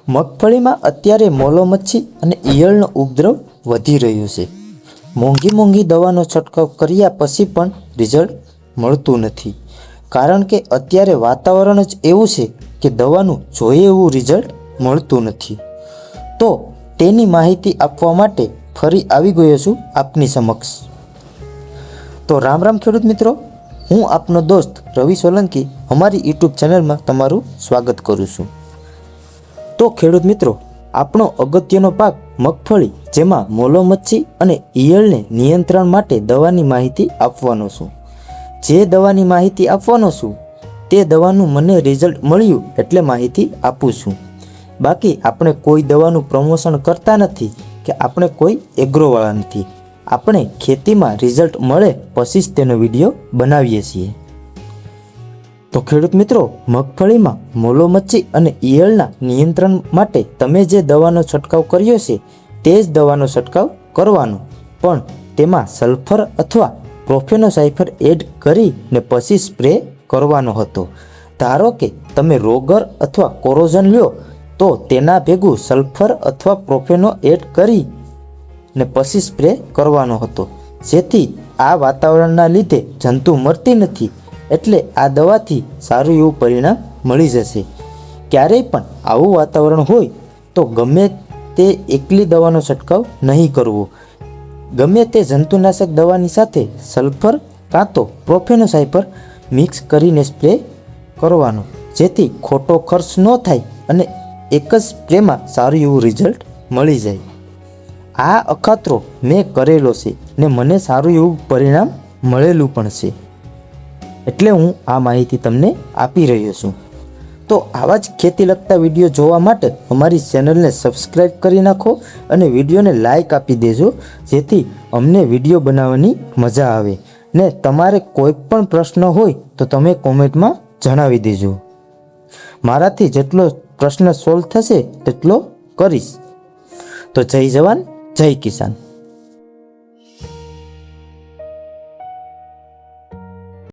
મગફળીમાં અત્યારે મોલો મચ્છી અને ઈયળનો ઉપદ્રવ વધી રહ્યો છે. મોંઘી દવાનો છંટકાવ કર્યા પછી પણ રિઝલ્ટ મળતું નથી, કારણ કે અત્યારે વાતાવરણ જ એવું છે કે દવાનું જોઈએ એવું રિઝલ્ટ મળતું નથી. તો તેની માહિતી આપવા માટે ફરી આવી ગયો છું આપની સમક્ષ. તો રામ રામ ખેડૂત મિત્રો, હું આપનો દોસ્ત રવિ સોલંકી અમારી યુટ્યુબ ચેનલમાં તમારું સ્વાગત કરું છું. તો ખેડૂત મિત્રો, આપણો અગત્યનો પાક મગફળી, જેમાં મોલો મચ્છી અને ઈયળને નિયંત્રણ માટે દવાની માહિતી આપવાનો છું. જે દવાની માહિતી આપવાનો છું તે દવાનું મને રિઝલ્ટ મળ્યું એટલે માહિતી આપું છું. બાકી આપણે કોઈ દવાનું પ્રમોશન કરતા નથી કે આપણે કોઈ એગ્રોવાળા નથી. આપણે ખેતીમાં રિઝલ્ટ મળે પછી જ તેનો વિડીયો બનાવીએ છીએ. તો ખેડૂત મિત્રો, મગફળીમાં મોલો મચ્છી અને ઈયળના નિયંત્રણ માટે તમે જે દવાનો છંટકાવ કર્યો છે તે જ દવાનો છંટકાવ કરવાનો, પણ તેમાં સલ્ફર અથવા પ્રોફેનોસાયફર એડ કરીને પછી સ્પ્રે કરવાનો હતો. ધારો કે તમે રોગર અથવા કોરોઝન લ્યો તો તેના ભેગું સલ્ફર અથવા પ્રોફેનો એડ કરીને પછી સ્પ્રે કરવાનો હતો. જેથી આ વાતાવરણના લીધે જંતુ મરતી નથી, એટલે આ દવાથી સારું એવું પરિણામ મળી જશે. ક્યારેય પણ આવું વાતાવરણ હોય તો ગમે તે એકલી દવાનો છંટકાવ નહીં કરવો. ગમે તે જંતુનાશક દવાની સાથે સલ્ફર કાં તો પ્રોફેનોસાયફર મિક્સ કરીને સ્પ્રે કરવાનો, જેથી ખોટો ખર્ચ ન થાય અને એક જ સ્પ્રેમાં સારું એવું રિઝલ્ટ મળી જાય. આ અખાતરો મેં કરેલો છે ને મને સારું એવું પરિણામ મળેલું પણ છે, એટલે હું આ માહિતી તમને આપી રહ્યો છું. તો આવા જ ખેતી લગતા વિડીયો જોવા માટે અમારી ચેનલને સબસ્ક્રાઈબ કરી નાખો અને વિડીયોને લાઈક આપી દેજો, જેથી અમને વિડીયો બનાવવાની મજા આવે. ને તમારે કોઈ પણ પ્રશ્ન હોય તો તમે કોમેન્ટમાં જણાવી દેજો. મારાથી જેટલો પ્રશ્ન સોલ્વ થશે તેટલો કરીશ. તો જય જવાન જય કિસાન.